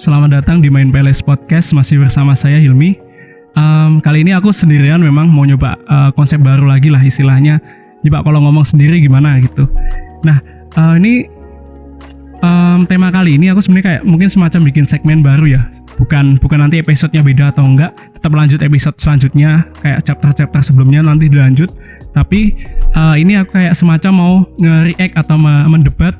Selamat datang di Main Peles Podcast, masih bersama saya Hilmi. Kali ini aku sendirian, memang mau nyoba konsep baru lagi lah istilahnya. Coba kalau ngomong sendiri gimana gitu. Nah, ini tema kali ini aku sebenarnya kayak mungkin semacam bikin segmen baru ya. Bukan nanti episodenya beda atau enggak, tetap lanjut episode selanjutnya kayak chapter-chapter sebelumnya nanti dilanjut. Tapi ini aku kayak semacam mau nge-react atau mendebat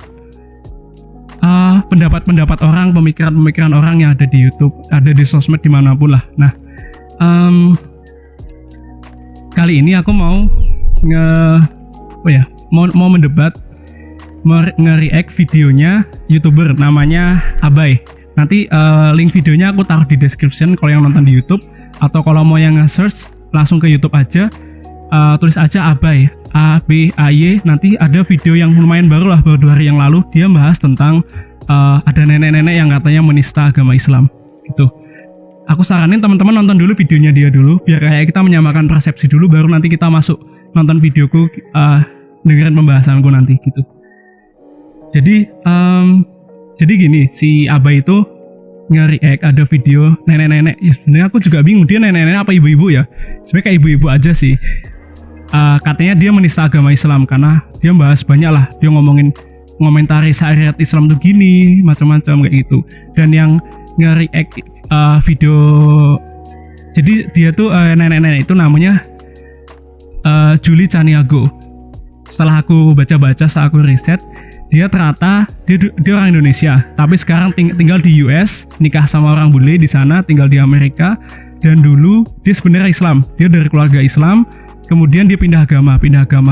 pendapat-pendapat orang, pemikiran-pemikiran orang yang ada di YouTube, ada di sosmed dimanapun lah. Nah, kali ini aku mau mau mendebat, nge-react videonya YouTuber namanya Abai. Nanti link videonya aku taruh di description kalau yang nonton di YouTube, atau kalau mau yang nge-search langsung ke YouTube aja, tulis aja Abai, ABAY. Nanti ada video yang lumayan baru lah, baru 2 hari yang lalu. Dia bahas tentang ada nenek-nenek yang katanya menista agama Islam gitu. Aku saranin teman-teman nonton dulu videonya dia dulu, biar kayak kita menyamakan persepsi dulu, baru nanti kita masuk nonton videoku, dengerin pembahasanku nanti gitu. Jadi gini, si Abai itu nge-react ada video nenek-nenek. Ya sebenarnya aku juga bingung, dia nenek-nenek apa ibu-ibu ya? Sebenarnya kayak ibu-ibu aja sih. Katanya dia menista agama Islam karena dia bahas banyak lah, dia ngomentari syariat Islam tuh gini, macam-macam kayak gitu. Dan yang nge-react video, jadi dia tuh nenek-nenek itu namanya Julie Caniago. Setelah aku baca-baca, setelah aku riset, dia ternyata dia orang Indonesia, tapi sekarang tinggal di US, nikah sama orang bule di sana, tinggal di Amerika. Dan dulu dia sebenarnya Islam, dia dari keluarga Islam. Kemudian dia pindah agama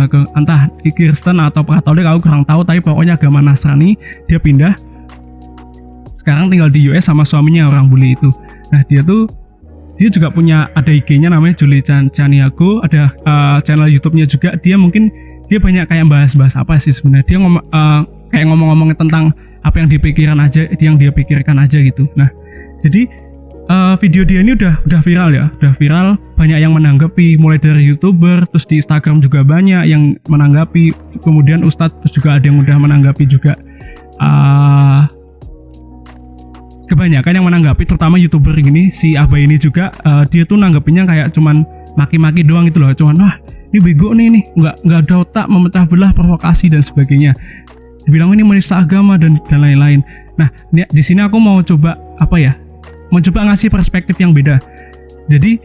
ke entah Kristen atau Katolik, aku kurang tahu, tapi pokoknya agama Nasrani. Dia pindah, sekarang tinggal di US sama suaminya orang bule itu. Nah, dia juga punya, ada IG-nya namanya Julie Caniago, ada channel YouTube-nya juga. Dia banyak kayak bahas apa sih sebenarnya. Dia kayak ngomong-ngomongin tentang apa yang dia pikirkan aja gitu. Nah, jadi video dia ini udah viral ya, udah viral, banyak yang menanggapi, mulai dari YouTuber, terus di Instagram juga banyak yang menanggapi, kemudian Ustadz terus juga ada yang udah menanggapi juga. Kebanyakan yang menanggapi, terutama YouTuber gini, si Abai ini juga, dia tuh nanggepinnya kayak cuman maki-maki doang gitu loh, cuman wah ini bego nih, nggak ada otak, memecah belah, provokasi dan sebagainya. Dibilang ini menista agama dan lain-lain. Nah, di sini aku mau coba mencoba ngasih perspektif yang beda. Jadi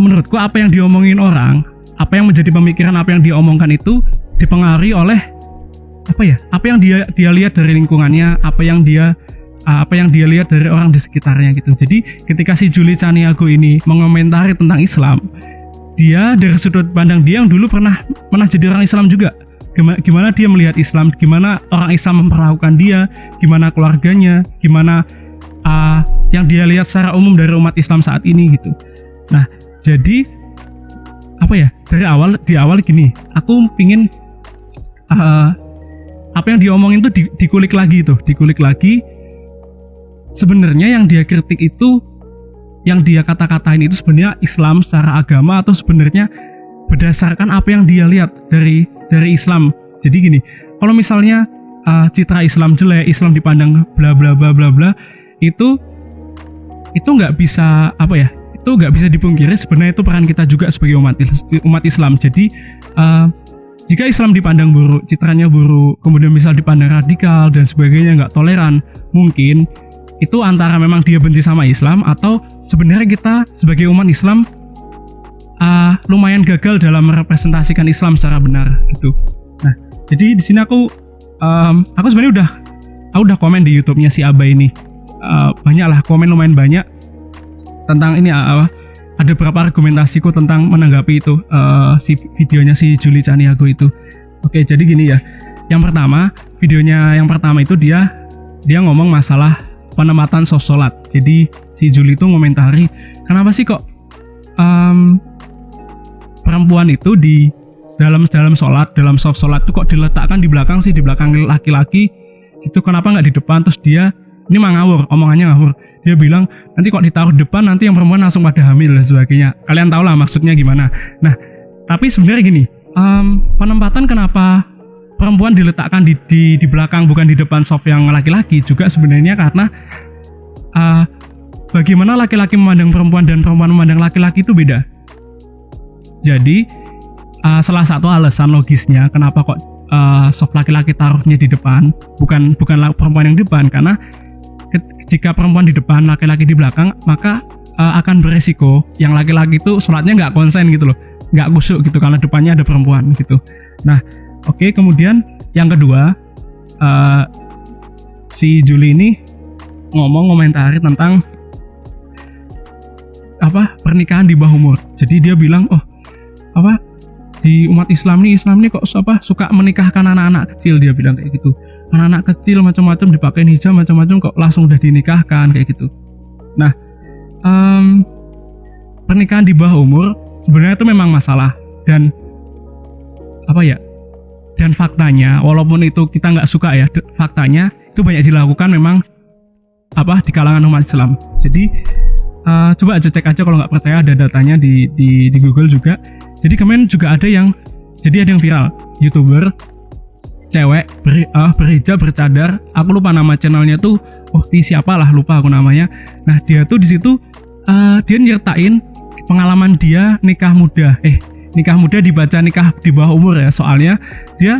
menurutku apa yang diomongin orang, apa yang menjadi pemikiran, apa yang dia omongkan itu dipengaruhi oleh apa yang dia lihat dari lingkungannya, apa yang dia lihat dari orang di sekitarnya gitu. Jadi ketika si Julie Caniago ini mengomentari tentang Islam, dia dari sudut pandang dia yang dulu pernah jadi orang Islam juga. Gimana dia melihat Islam, gimana orang Islam memperlakukan dia, gimana keluarganya, gimana yang dia lihat secara umum dari umat Islam saat ini gitu. Nah, jadi di awal gini, aku pingin apa yang diomongin tuh dikulik lagi. Sebenarnya yang dia kritik itu, yang dia kata-katain itu sebenarnya Islam secara agama, atau sebenarnya berdasarkan apa yang dia lihat dari Islam. Jadi gini, kalau misalnya citra Islam jelek, Islam dipandang bla bla bla bla bla, itu nggak bisa itu nggak bisa dipungkiri, sebenarnya itu peran kita juga sebagai umat Islam. Jadi jika Islam dipandang buruk, citranya buruk, kemudian misal dipandang radikal dan sebagainya, nggak toleran, mungkin itu antara memang dia benci sama Islam, atau sebenarnya kita sebagai umat Islam lumayan gagal dalam merepresentasikan Islam secara benar gitu. Nah, jadi di sini aku sebenarnya udah komen di YouTube-nya si Abai ini. Banyak lah komen, lumayan banyak tentang ini, ada beberapa argumentasiku tentang menanggapi itu si videonya si Julie Caniago itu. Oke, jadi gini ya. Videonya yang pertama itu dia ngomong masalah penempatan soft sholat. Jadi si Julie itu ngomentari, kenapa sih kok perempuan itu di dalam sholat, dalam soft sholat itu kok diletakkan di belakang laki-laki itu, kenapa nggak di depan? Terus dia ini omongannya ngawur. Dia bilang nanti kok ditaruh depan, nanti yang perempuan langsung pada hamil dan sebagainya. Kalian tahu lah maksudnya gimana. Nah, tapi sebenarnya gini, penempatan kenapa perempuan diletakkan di belakang bukan di depan soft yang laki-laki juga sebenarnya karena bagaimana laki-laki memandang perempuan dan perempuan memandang laki-laki itu beda. Jadi salah satu alasan logisnya kenapa kok soft laki-laki taruhnya di depan, bukan perempuan yang di depan, karena jika perempuan di depan, laki-laki di belakang, maka akan beresiko yang laki-laki itu sholatnya nggak konsen gitu loh, nggak khusyuk gitu karena depannya ada perempuan gitu. Nah, oke, kemudian yang kedua, si Juli ini ngomentari tentang pernikahan di bawah umur. Jadi dia bilang, di umat Islam nih kok suka menikahkan anak-anak kecil, dia bilang kayak gitu. Anak-anak kecil macam-macam dipakein hijab macam-macam kok langsung udah dinikahkan kayak gitu. Nah, pernikahan di bawah umur sebenarnya itu memang masalah, dan dan faktanya, walaupun itu kita nggak suka ya, faktanya itu banyak dilakukan memang di kalangan umat Islam. Jadi coba aja cek aja kalau nggak percaya, ada datanya di Google juga. Jadi kemarin juga ada yang viral, YouTuber cewek berhijab bercadar, aku lupa nama channelnya tuh, siapalah, lupa aku namanya. Nah, dia tuh di situ dia nyertain pengalaman dia nikah muda dibaca nikah di bawah umur ya, soalnya dia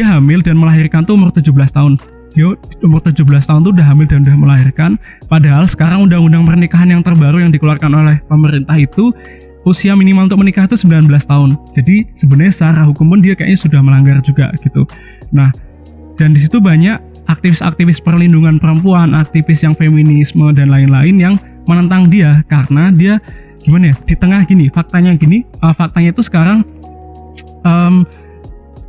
hamil dan melahirkan tuh umur 17 tahun. Dia umur 17 tahun tuh udah hamil dan udah melahirkan, padahal sekarang undang-undang pernikahan yang terbaru yang dikeluarkan oleh pemerintah itu usia minimal untuk menikah itu 19 tahun. Jadi sebenarnya secara hukum pun dia kayaknya sudah melanggar juga gitu. Nah, dan di situ banyak aktivis-aktivis perlindungan perempuan, aktivis yang feminisme dan lain-lain yang menentang dia, karena dia di tengah faktanya itu sekarang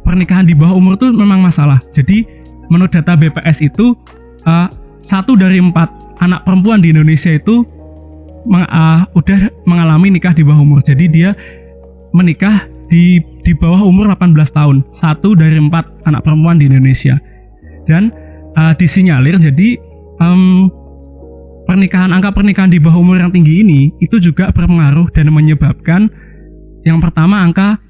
pernikahan di bawah umur itu memang masalah. Jadi menurut data BPS itu 1 dari 4 anak perempuan di Indonesia itu udah mengalami nikah di bawah umur. Jadi dia menikah di bawah umur 18 tahun. 1 dari 4 anak perempuan di Indonesia. Dan disinyalir jadi angka pernikahan di bawah umur yang tinggi ini itu juga berpengaruh dan menyebabkan yang pertama angka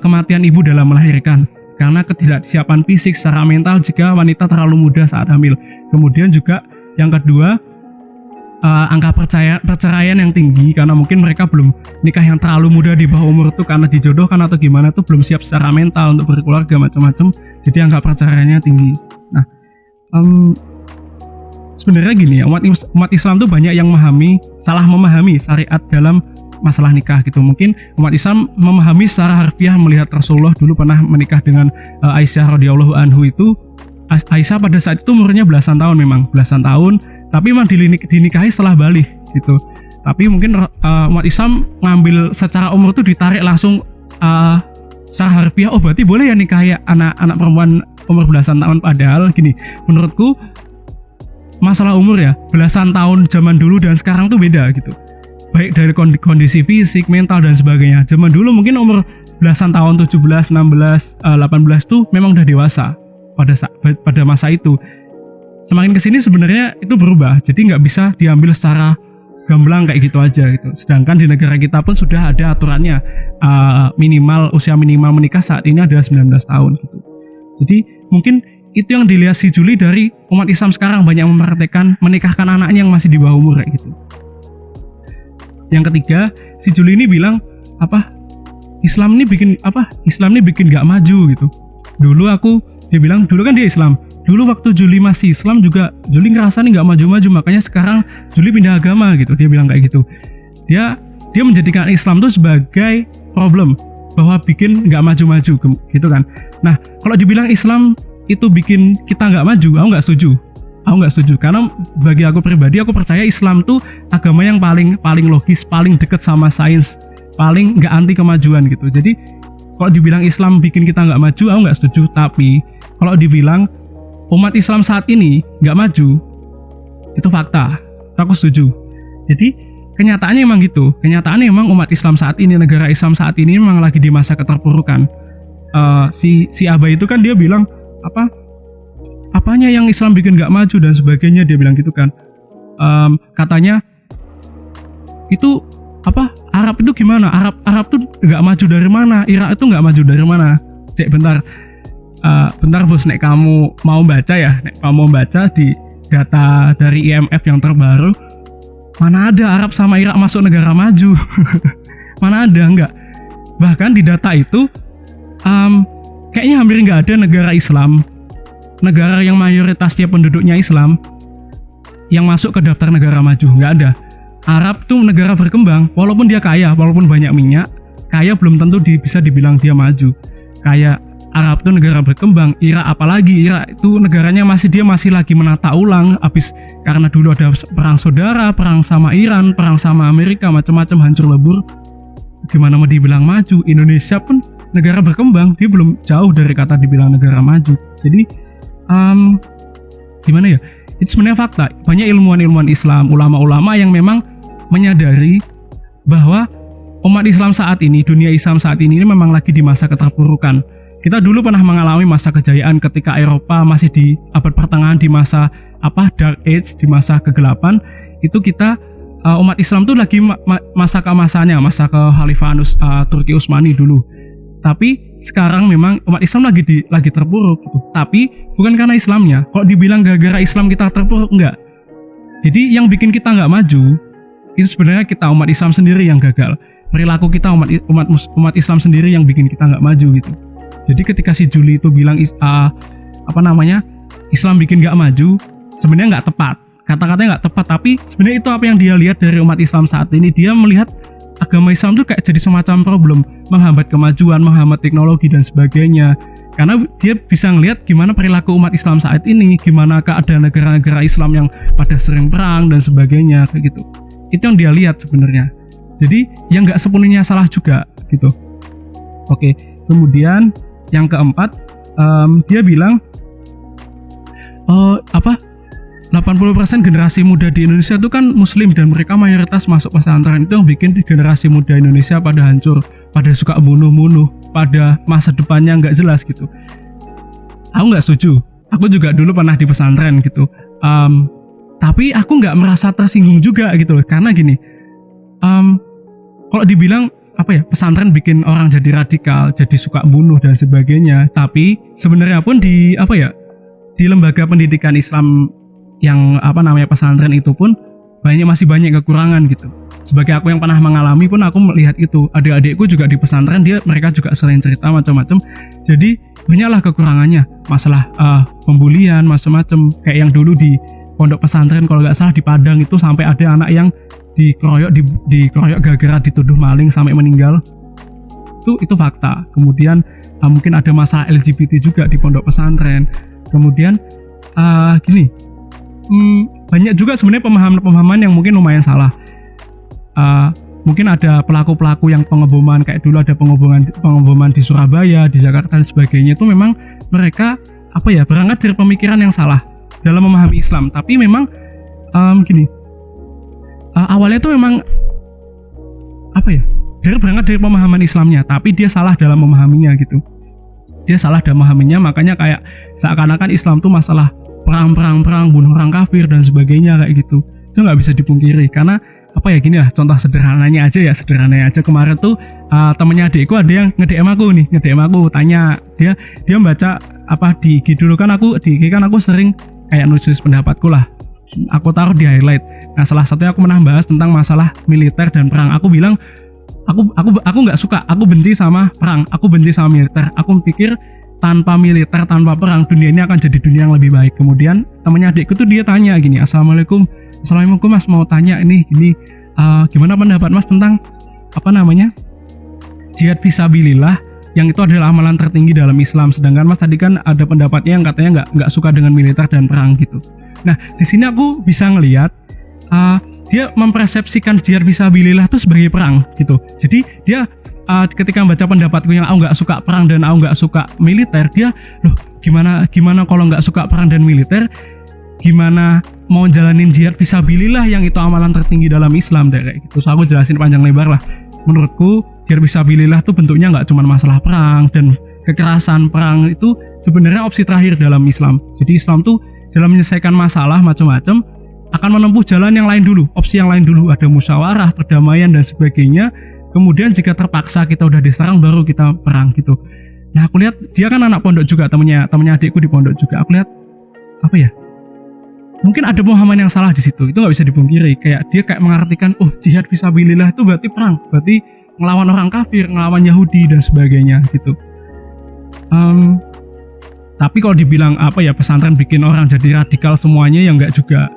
kematian ibu dalam melahirkan karena ketidaksiapan fisik secara mental jika wanita terlalu muda saat hamil. Kemudian juga yang kedua, angka perceraian yang tinggi karena mungkin mereka belum nikah yang terlalu muda di bawah umur itu karena dijodohkan atau gimana tuh, belum siap secara mental untuk berkeluarga macam-macam, jadi angka perceraiannya tinggi. Nah, sebenarnya gini ya, umat Islam tuh banyak yang salah memahami syariat dalam masalah nikah gitu. Mungkin umat Islam memahami secara harfiah melihat Rasulullah dulu pernah menikah dengan Aisyah radhiyallahu anhu itu. Aisyah pada saat itu umurnya belasan tahun, tapi memang dinikahi setelah balik gitu. Tapi mungkin umat Islam ngambil secara umur tuh ditarik langsung secara harfiah, berarti boleh ya nikahi anak perempuan umur belasan tahun. Padahal gini, menurutku masalah umur ya, belasan tahun zaman dulu dan sekarang tuh beda gitu. Baik dari kondisi fisik, mental dan sebagainya. Zaman dulu mungkin umur belasan tahun, 17, 16, 18 tuh memang udah dewasa pada masa itu. Semakin kesini sebenarnya itu berubah, jadi nggak bisa diambil secara gamblang kayak gitu aja gitu. Sedangkan di negara kita pun sudah ada aturannya, usia minimal menikah saat ini adalah 19 tahun gitu. Jadi mungkin itu yang dilihat si Juli dari umat Islam sekarang, banyak mempraktekkan menikahkan anaknya yang masih di bawah umur kayak gitu. Yang ketiga, si Juli ini bilang Islam ini bikin nggak maju gitu. Dia bilang dulu kan dia Islam. Dulu waktu Juli masih Islam juga Juli ngerasa nih nggak maju-maju, makanya sekarang Juli pindah agama gitu. Dia bilang kayak gitu. Dia menjadikan Islam tuh sebagai problem bahwa bikin nggak maju-maju gitu kan. Nah, kalau dibilang Islam itu bikin kita nggak maju, aku nggak setuju. Karena bagi aku pribadi, aku percaya Islam tuh agama yang paling logis, paling deket sama sains, paling nggak anti kemajuan gitu. Jadi kalau dibilang Islam bikin kita nggak maju, aku nggak setuju. Tapi kalau dibilang umat Islam saat ini nggak maju, itu fakta, aku setuju. Jadi kenyataannya emang gitu. Kenyataannya emang umat Islam saat ini, negara Islam saat ini memang lagi di masa keterpurukan. Si Abah itu kan dia bilang apanya yang Islam bikin nggak maju dan sebagainya, dia bilang gitu kan. Katanya itu Arab itu gimana? Arab tuh nggak maju dari mana? Irak itu nggak maju dari mana? Bentar bos, nek kamu mau baca di data dari IMF yang terbaru, mana ada Arab sama Irak masuk negara maju. Mana ada, enggak. Bahkan di data itu kayaknya hampir nggak ada negara Islam, negara yang mayoritasnya penduduknya Islam, yang masuk ke daftar negara maju. Nggak ada. Arab tuh negara berkembang, walaupun dia kaya, walaupun banyak minyak, kaya belum tentu bisa dibilang dia maju. Kayak Arab tuh negara berkembang, Irak apalagi, Irak itu negaranya masih lagi menata ulang, habis karena dulu ada perang saudara, perang sama Iran, perang sama Amerika, macam-macam hancur lebur. Gimana mau dibilang maju? Indonesia pun negara berkembang, dia belum jauh dari kata dibilang negara maju. Jadi gimana ya? Itu sebenarnya fakta. Banyak ilmuwan-ilmuwan Islam, ulama-ulama yang memang menyadari bahwa umat Islam saat ini, dunia Islam saat ini memang lagi di masa keterpurukan. Kita dulu pernah mengalami masa kejayaan ketika Eropa masih di abad pertengahan, di masa Dark Age, di masa kegelapan. Itu kita umat Islam tuh lagi masa keemasannya, masa kekhalifahan Turki Utsmani dulu. Tapi sekarang memang umat Islam lagi terpuruk gitu. Tapi bukan karena Islamnya. Kok dibilang gara-gara Islam kita terpuruk, enggak. Jadi yang bikin kita nggak maju itu sebenarnya kita umat Islam sendiri yang gagal. Perilaku kita umat Islam sendiri yang bikin kita nggak maju gitu. Jadi ketika si Juli itu bilang Islam bikin nggak maju, sebenarnya nggak tepat. Kata-katanya nggak tepat, tapi sebenarnya itu apa yang dia lihat dari umat Islam saat ini. Dia melihat agama Islam tuh kayak jadi semacam problem, menghambat kemajuan, menghambat teknologi dan sebagainya. Karena dia bisa ngelihat gimana perilaku umat Islam saat ini, gimana keadaan negara-negara Islam yang pada sering perang dan sebagainya kayak gitu. Itu yang dia lihat sebenarnya. Jadi yang nggak sepenuhnya salah juga gitu. Oke, kemudian yang keempat, dia bilang 80% generasi muda di Indonesia itu kan muslim dan mereka mayoritas masuk pesantren. Itu yang bikin generasi muda Indonesia pada hancur, pada suka bunuh-bunuh, pada masa depannya nggak jelas gitu. Aku nggak setuju. Aku juga dulu pernah di pesantren gitu. Tapi aku nggak merasa tersinggung juga gitu loh. Karena gini, kalau dibilang pesantren bikin orang jadi radikal, jadi suka bunuh dan sebagainya. Tapi sebenarnya pun di lembaga pendidikan Islam yang pesantren itu pun masih banyak kekurangan gitu. Sebagai aku yang pernah mengalami pun aku melihat itu. Adik-adikku juga di pesantren, mereka juga sering cerita macam-macam. Jadi banyaklah kekurangannya, masalah pembulian macam-macam. Kayak yang dulu di pondok pesantren kalau nggak salah di Padang itu sampai ada anak yang dikeroyok gara-gara dituduh maling sampai meninggal. Itu fakta. Kemudian mungkin ada masalah LGBT juga di pondok pesantren. Kemudian banyak juga sebenarnya pemahaman yang mungkin lumayan salah. Mungkin ada pelaku-pelaku yang pengeboman, kayak dulu ada pengeboman di Surabaya, di Jakarta dan sebagainya. Itu memang mereka berangkat dari pemikiran yang salah dalam memahami Islam. Tapi memang awalnya itu memang dia berangkat dari pemahaman Islamnya, tapi dia salah dalam memahaminya gitu. Dia salah dalam memahaminya, makanya kayak seakan-akan Islam tuh masalah perang, bunuh orang kafir dan sebagainya kayak gitu. Itu nggak bisa dipungkiri karena gini lah, contoh sederhananya aja kemarin tuh temennya adikku ada yang nge-DM aku tanya, dia membaca di IG dulu kan, di IG kan aku sering kayak nulis pendapatku lah, aku taruh di highlight. Nah salah satunya aku pernah bahas tentang masalah militer dan perang. Aku bilang aku nggak suka, aku benci sama perang, aku benci sama militer. Aku pikir tanpa militer, tanpa perang, dunia ini akan jadi dunia yang lebih baik. Kemudian temannya adikku tuh dia tanya gini, Assalamualaikum mas, mau tanya ini gimana pendapat mas tentang jihad fisabilillah, yang itu adalah amalan tertinggi dalam Islam. Sedangkan mas tadi kan ada pendapatnya yang katanya nggak suka dengan militer dan perang gitu. Nah di sini aku bisa ngelihat dia mempersepsikan jihad fisabilillah itu sebagai perang gitu. Jadi dia ketika membaca pendapatku yang aku nggak suka perang dan aku nggak suka militer, dia gimana kalau nggak suka perang dan militer, gimana mau jalanin jihad fisabilillah yang itu amalan tertinggi dalam Islam kayak gitu. So aku jelasin panjang lebar lah. Menurutku jihad fisabilillah itu bentuknya nggak cuma masalah perang dan kekerasan. Perang itu sebenarnya opsi terakhir dalam Islam. Jadi Islam tuh dalam menyelesaikan masalah macam-macam akan menempuh jalan yang lain dulu, opsi yang lain dulu, ada musyawarah, perdamaian dan sebagainya. Kemudian jika terpaksa kita udah diserang baru kita perang gitu. Nah aku lihat dia kan anak pondok juga, temennya adikku di pondok juga. Aku lihat mungkin ada pemahaman yang salah di situ, itu nggak bisa dipungkiri. Kayak dia kayak mengartikan, oh jihad fisabilillah itu berarti perang, berarti ngelawan orang kafir, ngelawan Yahudi dan sebagainya gitu. Tapi kalau dibilang pesantren bikin orang jadi radikal semuanya, ya enggak juga.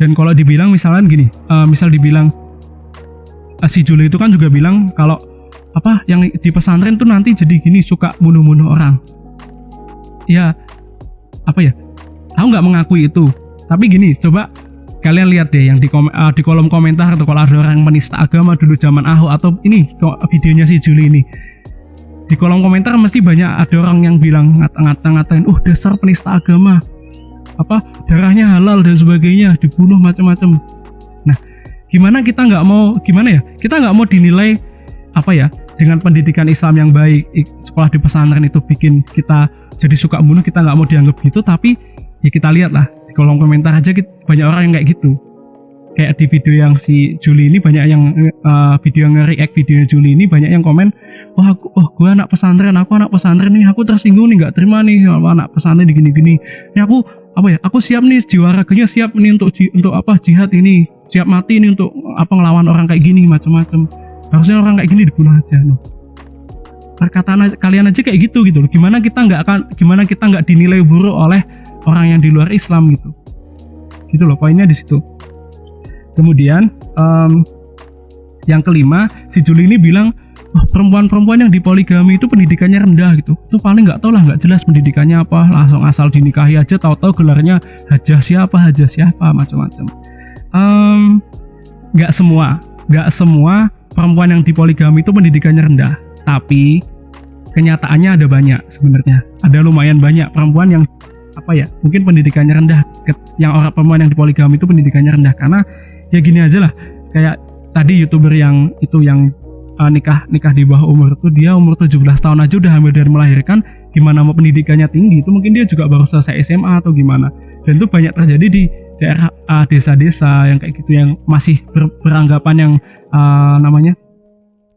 Dan kalau dibilang misalnya gini, misal dibilang si Juli itu kan juga bilang kalau yang di pesantren tuh nanti jadi gini, suka bunuh-bunuh orang. Ya aku nggak mengakui itu. Tapi gini, coba kalian lihat deh yang di kolom komentar, atau kalau ada orang yang menista agama dulu zaman Ahok, atau ini videonya si Juli ini, di kolom komentar mesti banyak ada orang yang bilang ngatain, dasar penista agama, darahnya halal dan sebagainya, dibunuh macam-macam. Nah, kita nggak mau dinilai dengan pendidikan Islam yang baik, sekolah di pesantren itu bikin kita jadi suka bunuh, kita nggak mau dianggap gitu. Tapi ya kita lihat lah di kolom komentar aja, banyak orang yang kayak gitu. Kayak di video yang si Juli ini, banyak yang video yang nge-react videonya Juli ini, banyak yang komen, gue anak pesantren nih, aku tersinggung nih, nggak terima nih anak pesantren gini-gini. Ini aku siap nih, jiwa raganya siap nih untuk jihad ini, siap mati nih untuk ngelawan orang kayak gini macam-macam. Harusnya orang kayak gini dibunuh aja loh. Perkataan kalian aja kayak gitu loh. Gimana kita nggak dinilai buruk oleh orang yang di luar Islam gitu. Gitu loh, poinnya di situ. Kemudian yang kelima, si Juli ini bilang, perempuan-perempuan yang dipoligami itu pendidikannya rendah gitu. Itu paling nggak jelas pendidikannya apa, langsung asal dinikahi aja, tahu-tahu gelarnya hajah siapa macam-macam. Nggak semua perempuan yang dipoligami itu pendidikannya rendah, tapi kenyataannya ada banyak sebenarnya. Ada lumayan banyak perempuan yang mungkin pendidikannya rendah, yang orang perempuan yang dipoligami itu pendidikannya rendah. Karena ya gini aja lah, kayak tadi YouTuber yang nikah di bawah umur itu, dia umur 17 tahun aja udah hamil dari melahirkan. Gimana mau pendidikannya tinggi, itu mungkin dia juga baru selesai SMA atau gimana. Dan itu banyak terjadi di daerah desa-desa yang kayak gitu, yang masih beranggapan yang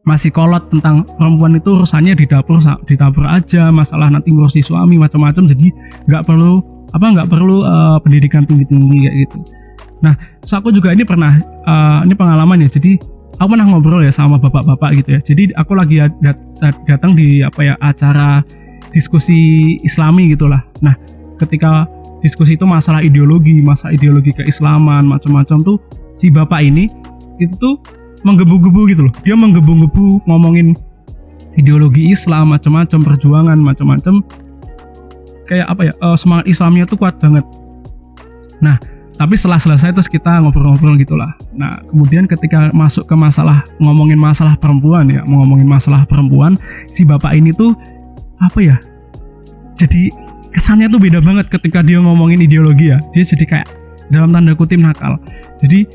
masih kolot tentang perempuan itu urusannya di dapur aja, masalah nanti ngurusi suami macam-macam, jadi nggak perlu pendidikan tinggi-tinggi kayak gitu. Nah, aku juga ini pernah ini pengalaman ya. Jadi aku pernah ngobrol ya sama bapak-bapak gitu ya. Jadi aku lagi datang di acara diskusi Islami gitulah. Nah, ketika diskusi itu masalah ideologi keislaman macam-macam tuh, si bapak ini itu tuh menggebu-gebu gitu loh. Dia menggebu-gebu ngomongin ideologi Islam macam-macam, perjuangan macam-macam. Kayak semangat Islamnya tuh kuat banget. Nah, tapi setelah selesai terus kita ngobrol-ngobrol gitulah. Nah, kemudian ketika masuk ke ngomongin masalah perempuan, si bapak ini tuh jadi kesannya tuh beda banget ketika dia ngomongin ideologi ya. Dia jadi kayak dalam tanda kutip nakal. Jadi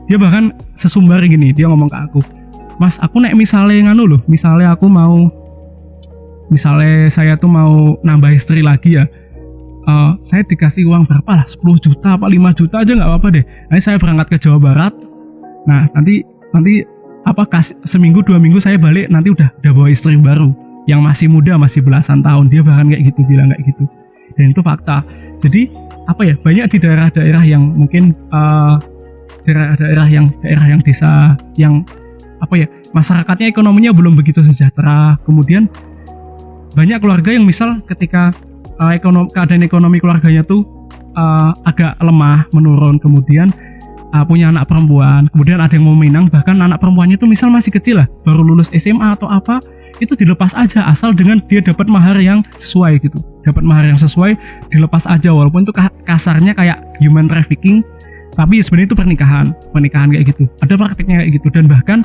dia bahkan sesumbar gini, dia ngomong ke aku, "Mas, aku misalnya saya tuh mau nambah istri lagi ya, saya dikasih uang berapa lah, 10 juta apa 5 juta aja nggak apa-apa deh. Nanti saya berangkat ke Jawa Barat, nah nanti seminggu 2 minggu saya balik, nanti udah bawa istri baru yang masih muda, masih belasan tahun." Dia bahkan kayak gitu, bilang kayak gitu. Dan itu fakta. Jadi banyak di daerah-daerah yang mungkin daerah yang desa yang masyarakatnya ekonominya belum begitu sejahtera. Kemudian banyak keluarga yang misal ketika keadaan ekonomi keluarganya tuh agak lemah, menurun, kemudian punya anak perempuan, kemudian ada yang mau minang, bahkan anak perempuannya tuh misal masih kecil lah, baru lulus SMA atau itu dilepas aja asal dengan dia dapat mahar yang sesuai gitu. Dapat mahar yang sesuai, dilepas aja, walaupun itu kasarnya kayak human trafficking, tapi sebenarnya itu pernikahan kayak gitu. Ada praktiknya kayak gitu. Dan bahkan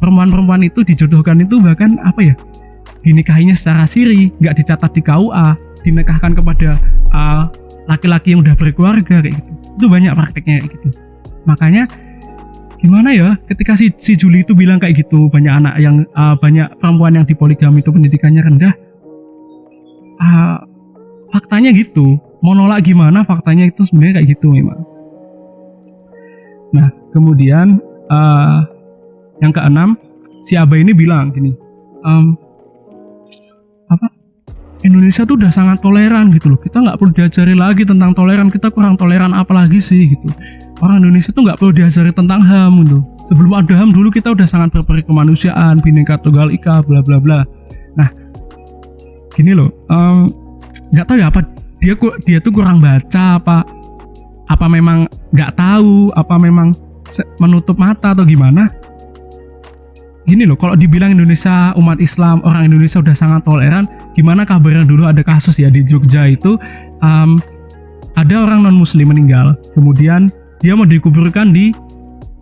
perempuan-perempuan itu dijodohkan itu bahkan dinikahinya secara siri, nggak dicatat di KUA, dinikahkan kepada laki-laki yang udah berkeluarga kayak gitu. Itu banyak praktiknya kayak gitu. Makanya gimana ya ketika si Juli itu bilang kayak gitu, banyak perempuan yang dipoligami itu pendidikannya rendah. Faktanya gitu. Mau nolak gimana, faktanya itu sebenarnya kayak gitu memang. Nah, kemudian yang keenam, si Abah ini bilang gini, Indonesia tuh udah sangat toleran gitu loh. Kita nggak perlu diajari lagi tentang toleran. Kita kurang toleran apa lagi sih gitu. Orang Indonesia tuh nggak perlu diajari tentang HAM gitu. Sebelum ada HAM dulu kita udah sangat berperi kemanusiaan, Bhinneka Tunggal Ika, bla bla bla. Nah, gini loh, nggak tahu ya apa dia tuh kurang baca apa memang nggak tahu, apa memang menutup mata atau gimana. Gini loh, kalau dibilang Indonesia umat Islam, orang Indonesia udah sangat toleran, gimana kabarnya dulu ada kasus ya di Jogja itu, ada orang non muslim meninggal, kemudian dia mau dikuburkan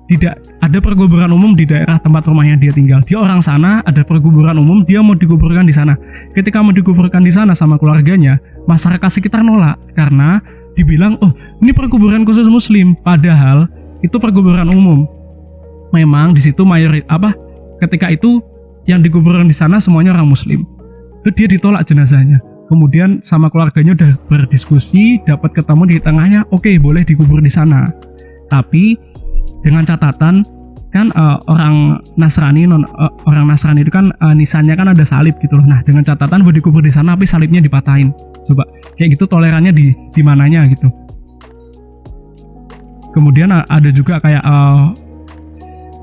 tidak ada perkuburan umum di daerah tempat rumahnya dia tinggal. Dia orang sana, ada perkuburan umum, dia mau dikuburkan di sana. Ketika mau dikuburkan di sana sama keluarganya, masyarakat sekitar nolak karena dibilang, oh ini perkuburan khusus muslim, padahal itu perkuburan umum. Memang di situ ketika itu yang dikuburkan di sana semuanya orang muslim. Itu dia ditolak jenazahnya. Kemudian sama keluarganya udah berdiskusi, dapat ketemu di tengahnya, oke, boleh dikubur di sana. Tapi dengan catatan kan orang Nasrani itu kan nisannya kan ada salib gitu loh. Nah, dengan catatan boleh dikubur di sana tapi salibnya dipatahin. Coba kayak gitu tolerannya di mananya gitu. Kemudian ada juga kayak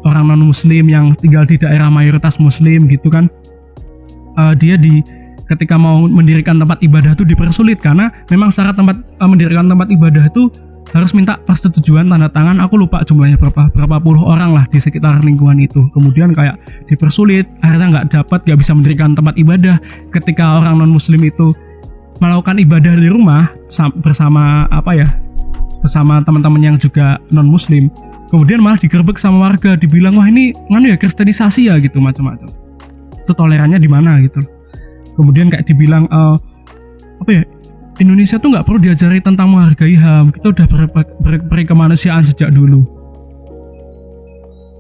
orang non muslim yang tinggal di daerah mayoritas muslim gitu kan. Dia ketika mau mendirikan tempat ibadah tuh dipersulit karena memang syarat mendirikan tempat ibadah itu harus minta persetujuan tanda tangan, aku lupa jumlahnya berapa puluh orang lah di sekitar lingkungan itu. Kemudian kayak dipersulit, akhirnya nggak bisa mendirikan tempat ibadah. Ketika orang non muslim itu melakukan ibadah di rumah bersama teman-teman yang juga non muslim, kemudian malah digerebek sama warga, dibilang wah ini ya kristenisasi ya gitu, macam-macam. Itu tolerannya di mana gitu. Kemudian kayak dibilang Indonesia tuh nggak perlu diajari tentang menghargai HAM, kita udah berperi kemanusiaan sejak dulu.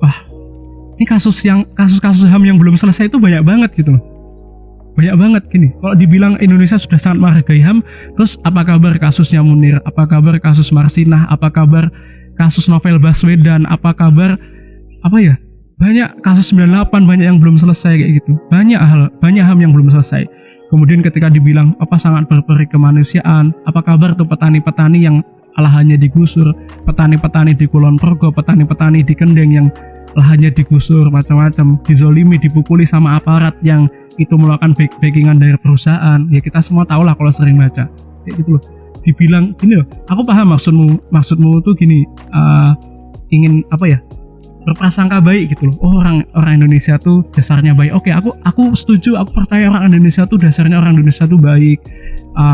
Wah, ini kasus-kasus HAM yang belum selesai itu banyak banget gitu. Banyak banget gini. Kalau dibilang Indonesia sudah sangat menghargai HAM, terus apa kabar kasusnya Munir? Apa kabar kasus Marsinah? Apa kabar kasus Novel Baswedan? Apa kabar banyak kasus 98 banyak yang belum selesai kayak gitu. Banyak HAM yang belum selesai. Kemudian ketika dibilang sangat berperi kemanusiaan, apa kabar tuh petani-petani yang lahannya digusur, petani-petani di Kulon Progo, petani-petani di Kendeng yang lahannya digusur, macam-macam, dizolimi, dipukuli sama aparat yang itu melakukan backingan dari perusahaan. Ya kita semua tahu lah kalau sering baca kayak gitu loh. Dibilang gini loh, aku paham maksudmu tuh gini, ingin berprasangka baik gitu loh. Oh, orang Indonesia tuh dasarnya baik. Oke, aku setuju, aku percaya orang Indonesia tuh dasarnya orang Indonesia tuh baik,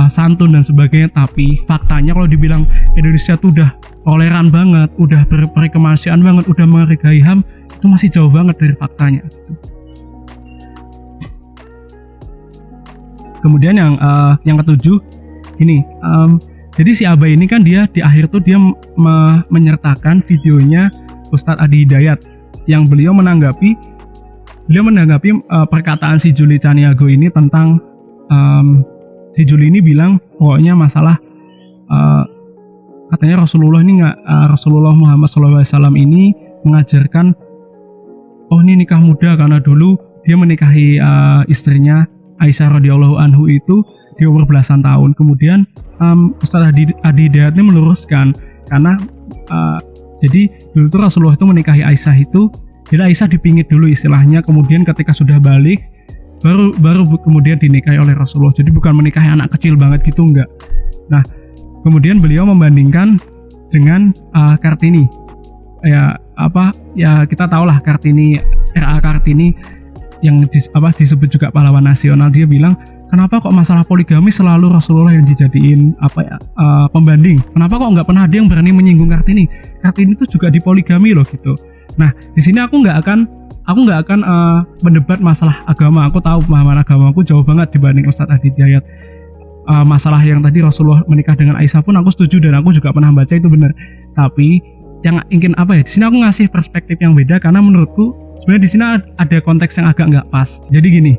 santun dan sebagainya. Tapi faktanya kalau dibilang Indonesia tuh udah toleran banget, udah berperi kemanusiaan banget, udah menghargai HAM, itu masih jauh banget dari faktanya gitu. Kemudian yang ketujuh ini, jadi si Abai ini kan dia di akhir tuh dia menyertakan videonya Ustadz Adi Hidayat yang beliau menanggapi perkataan si Juli Caniago ini tentang si Juli ini bilang pokoknya masalah katanya Rasulullah Muhammad SAW ini mengajarkan ini nikah muda karena dulu dia menikahi istrinya Aisyah radhiyallahu anhu itu di umur belasan tahun. Kemudian Ustadz Adi Hidayat ini meluruskan karena jadi dulu tuh Rasulullah itu menikahi Aisyah itu, jadi Aisyah dipingit dulu istilahnya, kemudian ketika sudah balik baru kemudian dinikahi oleh Rasulullah. Jadi bukan menikahi anak kecil banget gitu, enggak. Nah, kemudian beliau membandingkan dengan Kartini. Ya kita tahulah Kartini, RA Kartini yang disebut juga pahlawan nasional. Dia bilang, kenapa kok masalah poligami selalu Rasulullah yang dijadiin pembanding? Kenapa kok nggak pernah ada yang berani menyinggung Kartini? Kartini itu juga dipoligami loh gitu. Nah, di sini aku nggak akan mendebat masalah agama. Aku tahu pemahaman agama aku jauh banget dibanding Ustadz Adi Hidayat. Masalah yang tadi Rasulullah menikah dengan Aisyah pun aku setuju dan aku juga pernah baca itu benar. Tapi yang ingin di sini aku ngasih perspektif yang beda karena menurutku sebenarnya di sini ada konteks yang agak nggak pas. Jadi gini.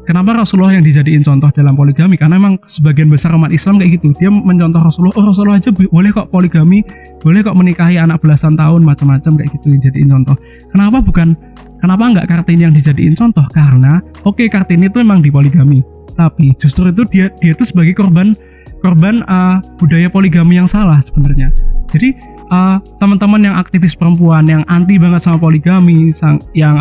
Kenapa Rasulullah yang dijadiin contoh dalam poligami? Karena memang sebagian besar umat Islam kayak gitu. Dia mencontoh Rasulullah. Oh, Rasulullah aja boleh kok poligami, boleh kok menikahi anak belasan tahun, macam-macam kayak gitu dijadiin contoh. Kenapa bukan Kenapa nggak Kartini yang dijadiin contoh? Karena Kartini itu memang dipoligami, tapi justru itu dia itu sebagai korban budaya poligami yang salah sebenarnya. Jadi teman-teman yang aktivis perempuan yang anti banget sama poligami, yang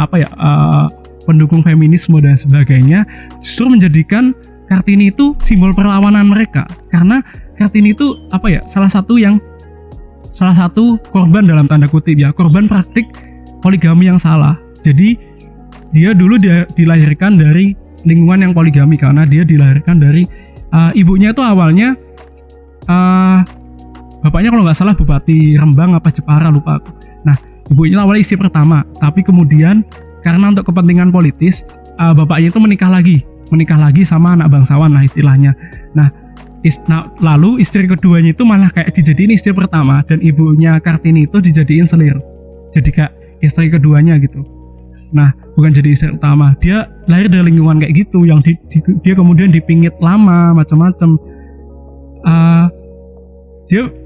pendukung feminisme dan sebagainya, justru menjadikan Kartini itu simbol perlawanan mereka. Karena Kartini itu salah satu korban dalam tanda kutip ya, korban praktik poligami yang salah. Jadi dia dulu dilahirkan dari lingkungan yang poligami karena dia dilahirkan dari ibunya itu awalnya bapaknya kalau nggak salah Bupati Rembang apa Jepara, lupa aku. Nah, ibunya awalnya istri pertama, tapi kemudian karena untuk kepentingan politis bapaknya itu menikah lagi sama anak bangsawan lah istilahnya. Nah, lalu istri keduanya itu malah kayak dijadiin istri pertama, dan ibunya Kartini itu dijadiin selir, jadi kayak istri keduanya gitu. Nah, bukan jadi istri utama. Dia lahir dari lingkungan kayak gitu yang dia kemudian dipingit lama macam-macam.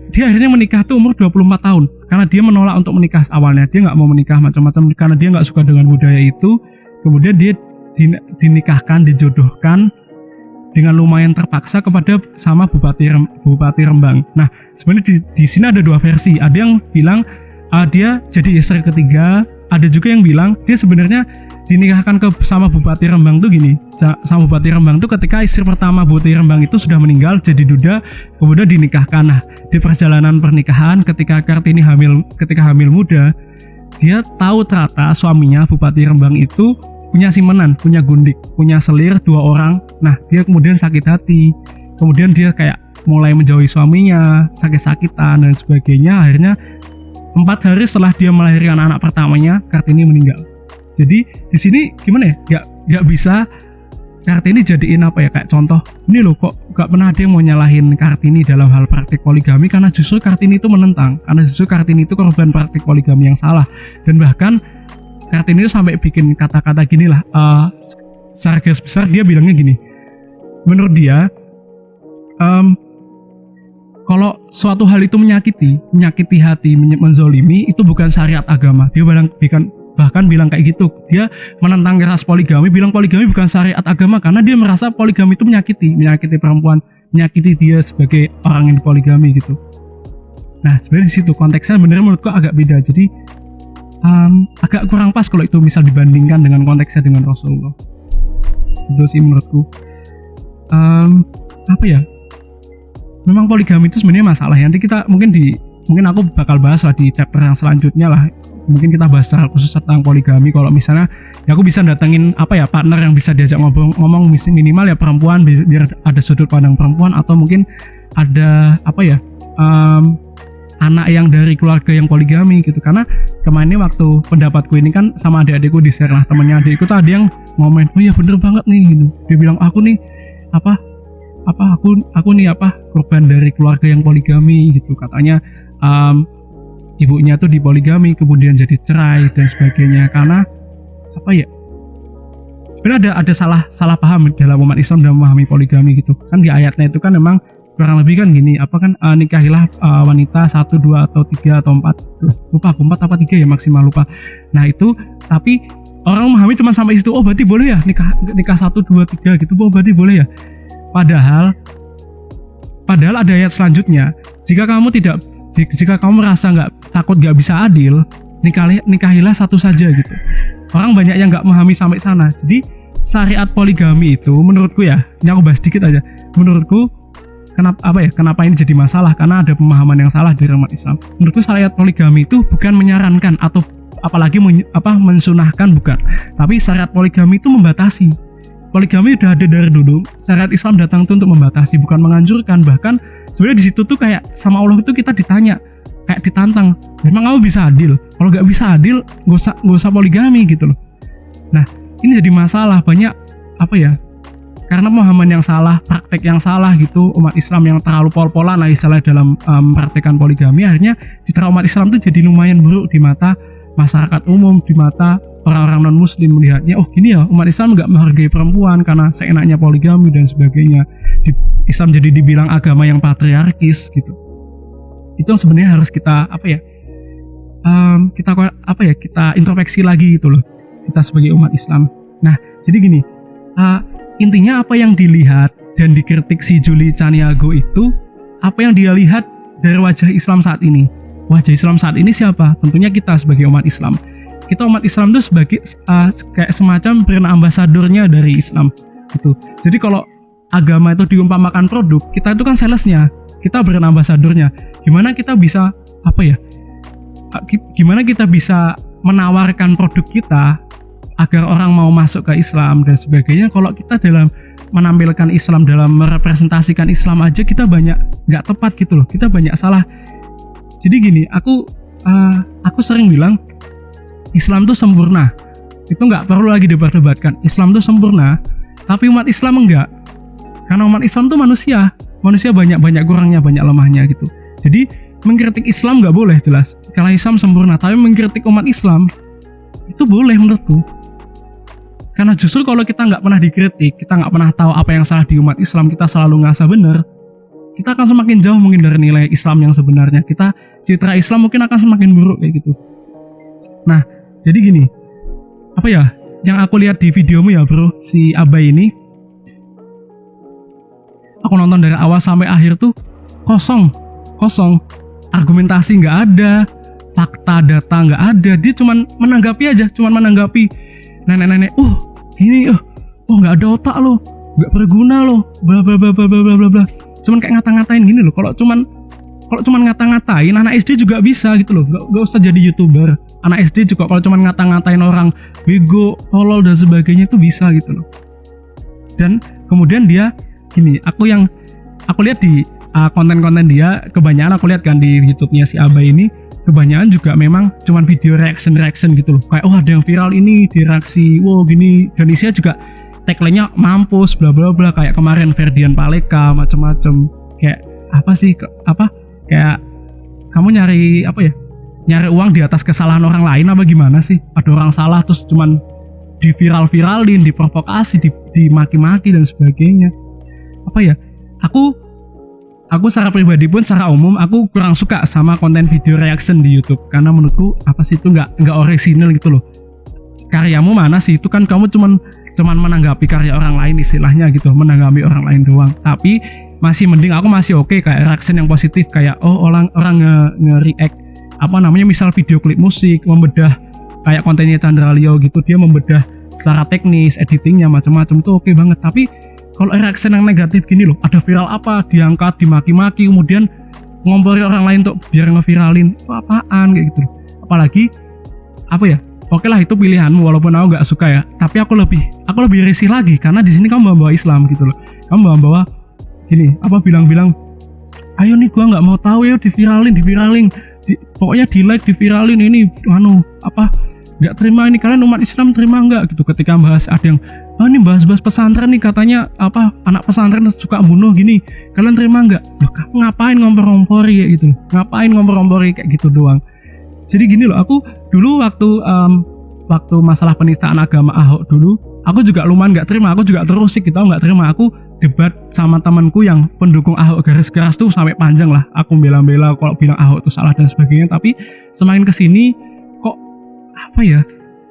Dia akhirnya menikah tuh umur 24 tahun karena dia menolak untuk menikah awalnya. Dia nggak mau menikah macam-macam karena dia nggak suka dengan budaya itu. Kemudian dia dinikahkan, dijodohkan dengan lumayan terpaksa sama Bupati Rembang. Nah, sebenarnya di sini ada dua versi. Ada yang bilang dia jadi istri ketiga. Ada juga yang bilang dia sebenarnya dinikahkan sama Bupati Rembang tuh gini. Sama Bupati Rembang tuh ketika istri pertama Bupati Rembang itu sudah meninggal jadi duda, kemudian dinikahkan. Nah, di perjalanan pernikahan ketika Kartini hamil muda, dia tahu ternyata suaminya Bupati Rembang itu punya simenan, punya gundik, punya selir 2 orang. Nah, dia kemudian sakit hati. Kemudian dia kayak mulai menjauhi suaminya, sakit-sakitan dan sebagainya. Akhirnya 4 hari setelah dia melahirkan anak pertamanya, Kartini meninggal. Jadi di sini gimana ya? Gak bisa Kartini jadiin kayak contoh. Ini loh, kok gak pernah ada yang mau nyalahin Kartini dalam hal praktik poligami, karena justru Kartini itu menentang. Karena justru Kartini itu korban praktik poligami yang salah. Dan bahkan Kartini itu sampai bikin kata-kata gini lah. Secara garis besar dia bilangnya gini. Menurut dia, kalau suatu hal itu menyakiti hati, menzolimi, itu bukan syariat agama. Dia bahkan bilang kayak gitu. Dia menentang keras poligami, bilang poligami bukan syariat agama karena dia merasa poligami itu menyakiti perempuan, menyakiti dia sebagai orang yang dipoligami gitu. Nah, sebenarnya di situ konteksnya benernya menurutku agak beda. Jadi agak kurang pas kalau itu misal dibandingkan dengan konteksnya dengan Rasulullah. Itu sih menurutku. Memang poligami itu sebenarnya masalah. Nanti kita mungkin aku bakal bahas lah di chapter yang selanjutnya lah. Mungkin kita bahas secara khusus tentang poligami. Kalau misalnya ya aku bisa datengin partner yang bisa diajak ngomong minimal ya perempuan, biar ada sudut pandang perempuan, atau mungkin ada anak yang dari keluarga yang poligami gitu. Karena kemarin waktu pendapatku ini kan sama adik-adikku di share lah, temannya adikku tuh ada yang ngomen, oh iya bener banget nih gitu. Dia bilang aku nih aku nih korban dari keluarga yang poligami gitu. Katanya ibunya tuh dipoligami kemudian jadi cerai dan sebagainya. Karena sebenarnya ada salah paham dalam umat Islam dalam memahami poligami gitu kan. Di ayatnya itu kan memang kurang lebih kan gini, nikahilah wanita 1, 2 atau 3 atau 4, lupa aku 4 apa 3 ya maksimal, lupa. Nah itu, tapi orang memahami cuma sampai situ. Oh berarti boleh ya nikah 1, 2, 3 gitu, oh berarti boleh ya. Padahal ada ayat selanjutnya. Jika kamu merasa takut nggak bisa adil, nikahilah satu saja gitu. Orang banyak yang nggak memahami sampai sana. Jadi syariat poligami itu menurutku ya, ini aku bahas dikit aja. Menurutku kenapa ini jadi masalah? Karena ada pemahaman yang salah dari umat Islam. Menurutku syariat poligami itu bukan menyarankan atau apalagi mensunahkan, bukan. Tapi syariat poligami itu membatasi. Poligami udah ada dari dulu. Syariat Islam datang tuh untuk membatasi, bukan menganjurkan. Bahkan sebenarnya di situ tuh kayak sama Allah itu kita ditanya, kayak ditantang, memang kamu bisa adil? Kalau nggak bisa adil, nggak usah poligami gitu loh. Nah ini jadi masalah banyak karena pemahaman yang salah, praktek yang salah gitu. Umat Islam yang terlalu pol-polan lah istilah dalam praktekan poligami, akhirnya citra umat Islam tuh jadi lumayan buruk di mata masyarakat umum, di mata orang-orang non muslim. Melihatnya oh gini ya, umat Islam nggak menghargai perempuan karena seenaknya poligami dan sebagainya. Islam jadi dibilang agama yang patriarkis gitu. Itu yang sebenarnya harus kita kita introspeksi lagi gitu loh. kita sebagai umat Islam. Nah, jadi gini, intinya apa yang dilihat dan dikritik si Juli Caniago itu apa yang dia lihat dari wajah Islam saat ini. Wajah Islam saat ini siapa? Tentunya kita sebagai umat Islam. Kita umat Islam itu sebagai kayak semacam brand ambasadornya dari Islam gitu. Jadi kalau agama itu diumpamakan produk, kita itu kan salesnya, kita brand ambasadornya. Gimana kita bisa gimana kita bisa menawarkan produk kita agar orang mau masuk ke Islam dan sebagainya. Kalau kita dalam menampilkan Islam, dalam merepresentasikan Islam aja kita banyak nggak tepat gitu loh, kita banyak salah. Jadi gini, aku sering bilang Islam tuh sempurna, itu nggak perlu lagi diperdebatkan. Islam tuh sempurna, tapi umat Islam enggak, karena umat Islam tuh manusia banyak kurangnya, banyak lemahnya gitu. Jadi mengkritik Islam nggak boleh, jelas kalau Islam sempurna, tapi mengkritik umat Islam itu boleh menurutku. Karena justru kalau kita nggak pernah dikritik, kita nggak pernah tahu apa yang salah di umat Islam, kita selalu ngerasa benar, kita akan semakin jauh mungkin dari nilai Islam yang sebenarnya. Kita citra Islam mungkin akan semakin buruk kayak gitu. Nah, jadi gini, yang aku lihat di videomu ya bro, si Abai ini, aku nonton dari awal sampai akhir tuh kosong, argumentasi nggak ada, fakta data nggak ada, dia cuman menanggapi nenek-nenek, nggak ada otak lo, nggak berguna lo, bla bla bla bla bla bla bla. Cuman kayak ngata-ngatain gini loh. Kalau cuman ngata-ngatain, anak SD juga bisa gitu loh, nggak usah jadi YouTuber. Anak SD juga kalau cuman ngata-ngatain orang bego, tolol dan sebagainya itu bisa gitu loh. Dan kemudian dia gini, aku lihat di konten-konten dia, kebanyakan aku lihat kan di YouTube-nya si Abai ini, kebanyakan juga memang cuman video reaction gitu loh. Kayak ada yang viral ini, direaksi, gini. Dan isinya juga tagline-nya mampus, bla bla bla. Kayak kemarin Ferdian Paleka, macem-macem. Kayak kayak kamu nyari uang di atas kesalahan orang lain apa gimana sih? Ada orang salah terus cuman diviral-viralin, diprovokasi, dimaki-maki dan sebagainya. Aku secara pribadi pun secara umum aku kurang suka sama konten video reaction di YouTube, karena menurutku itu nggak orisinal gitu loh. Karyamu mana sih? Itu kan kamu cuman menanggapi karya orang lain istilahnya gitu, menanggapi orang lain doang. Tapi masih mending, aku masih oke kayak reaction yang positif, kayak orang nge-react misal video klip musik, membedah kayak kontennya Chandra Leo gitu, dia membedah secara teknis, editingnya macam-macam tuh oke banget. Tapi kalau reaction yang negatif gini loh, ada viral apa, diangkat, dimaki-maki, kemudian ngompori orang lain untuk biar ngeviralin, itu apaan kayak gitu loh. Apalagi oke lah itu pilihanmu, walaupun aku nggak suka ya, tapi aku lebih risih lagi karena di sini kamu bawa Islam gitu loh. Kamu bawa gini, bilang ayo nih gua nggak mau tahu ya, diviralin, pokoknya di like, diviralin ini nggak terima ini, kalian umat Islam terima nggak gitu. Ketika bahas ada yang ini bahas pesantren nih, katanya anak pesantren suka bunuh gini, kalian terima nggak? Loh, kamu ngapain ngompor-ngompori kayak gitu? Ngapain ngompor-ngompori kayak gitu doang? Jadi gini loh, aku dulu waktu masalah penistaan agama Ahok dulu, aku juga lumayan nggak terima, aku juga terusik gitu, nggak terima. Aku debat sama temanku yang pendukung Ahok garis keras tuh sampai panjang lah, aku bela-bela kalau bilang Ahok itu salah dan sebagainya. Tapi semakin kesini kok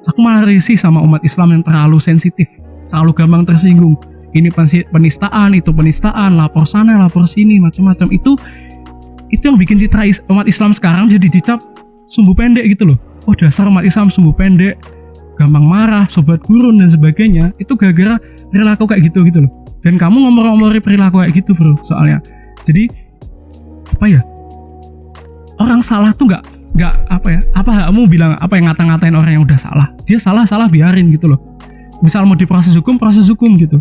aku malah risih sama umat Islam yang terlalu sensitif, terlalu gampang tersinggung. Ini penistaan, itu penistaan, lapor sana, lapor sini, macam-macam. Itu yang bikin citra umat Islam sekarang jadi dicap sumbu pendek gitu loh. Dasar umat Islam sumbu pendek, gampang marah, sobat gurun dan sebagainya. Itu gara-gara perilaku kayak gitu loh. Dan kamu ngomong-ngomongin perilaku kayak gitu bro, soalnya. Jadi orang salah tuh nggak kamu bilang yang ngata-ngatain orang yang udah salah, dia salah biarin gitu loh. Misal mau diproses hukum gitu.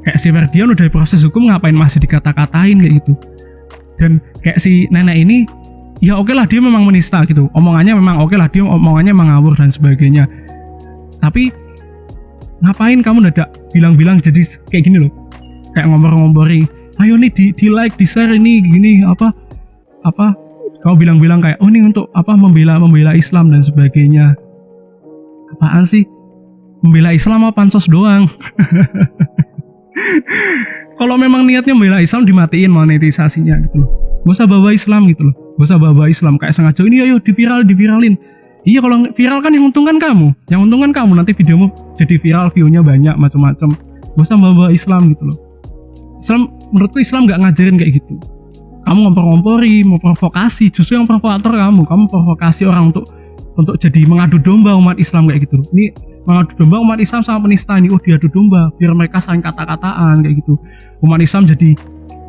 Kayak si Ferdian udah diproses hukum, ngapain masih dikata-katain kayak gitu. Dan kayak si nenek ini, ya oke lah dia memang menista gitu, omongannya memang oke lah, dia omongannya mengawur dan sebagainya. Tapi ngapain kamu dadak bilang-bilang jadi kayak gini loh, kayak ngompor-ngompori, ayo nih di like, di share ini gini kau bilang-bilang kayak ini untuk membela Islam dan sebagainya. Apaan sih? Membela Islam apa pansos doang? Kalau memang niatnya membela Islam, dimatiin monetisasinya gitu loh. Gak usah bawa Islam gitu loh. Gak usah bawa Islam kayak sengaja ini ayo diviralin. Iya, kalau viral kan yang untung kan kamu, nanti videomu jadi viral, view-nya banyak macam-macam. Gak usah bawa Islam gitu loh. Islam, menurutku Islam nggak ngajarin kayak gitu. Kamu ngompor-ngompori, mau provokasi, justru yang provokator kamu provokasi orang untuk jadi mengadu domba umat Islam kayak gitu. Ini mengadu domba umat Islam sama penista ini, diadu domba biar mereka saling kata-kataan kayak gitu. Umat Islam jadi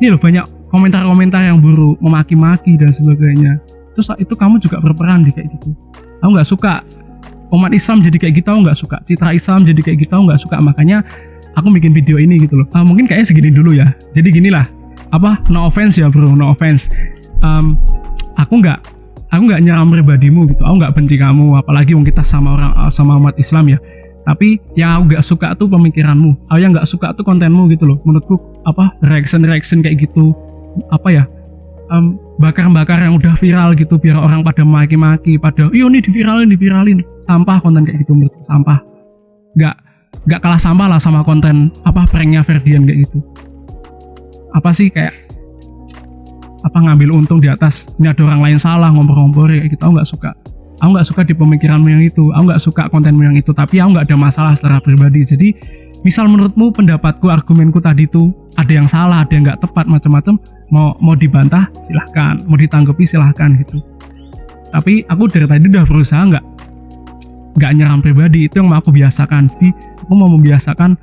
ini loh, banyak komentar-komentar yang buruk, memaki-maki dan sebagainya. Terus itu kamu juga berperan di kayak gitu. Aku nggak suka umat Islam jadi kayak gitu, aku nggak suka citra Islam jadi kayak gitu, aku nggak suka. Makanya aku bikin video ini gitu loh. Mungkin kayaknya segini dulu ya. Jadi ginilah, no offense ya bro, no offense. Aku nggak nyerang pribadimu gitu, aku nggak benci kamu, apalagi wong kita sama umat Islam ya. Tapi yang aku nggak suka tuh pemikiranmu, aku yang nggak suka tuh kontenmu gitu loh. Menurutku reaction kayak gitu, bakar-bakar yang udah viral gitu biar orang pada maki-maki, pada ini diviralin, sampah konten kayak gitu. Menurutku sampah, nggak kalah sampah lah sama konten pranknya Ferdian kayak gitu. Kayak ngambil untung di atas, ini ada orang lain salah, ngompor-ngompor kayak gitu. Aku nggak suka di pemikiranmu yang itu, aku nggak suka kontenmu yang itu. Tapi aku nggak ada masalah secara pribadi. Jadi misal menurutmu pendapatku, argumenku tadi tuh ada yang salah, ada yang nggak tepat, macam-macam, mau dibantah silahkan, mau ditanggapi silahkan gitu. Tapi aku dari tadi udah berusaha nggak nyerang pribadi, itu yang mau aku biasakan. Jadi aku mau membiasakan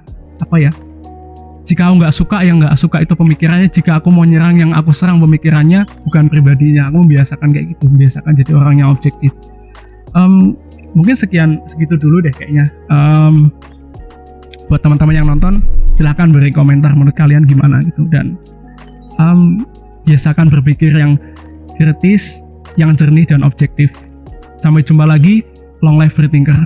jika aku nggak suka, yang nggak suka itu pemikirannya. Jika aku mau nyerang, yang aku serang pemikirannya, bukan pribadinya. Aku membiasakan kayak gitu, membiasakan jadi orang yang objektif. Mungkin segitu dulu deh kayaknya. Buat teman-teman yang nonton, silahkan beri komentar menurut kalian gimana gitu. Dan biasakan berpikir yang kritis, yang jernih dan objektif. Sampai jumpa lagi, long life free thinker.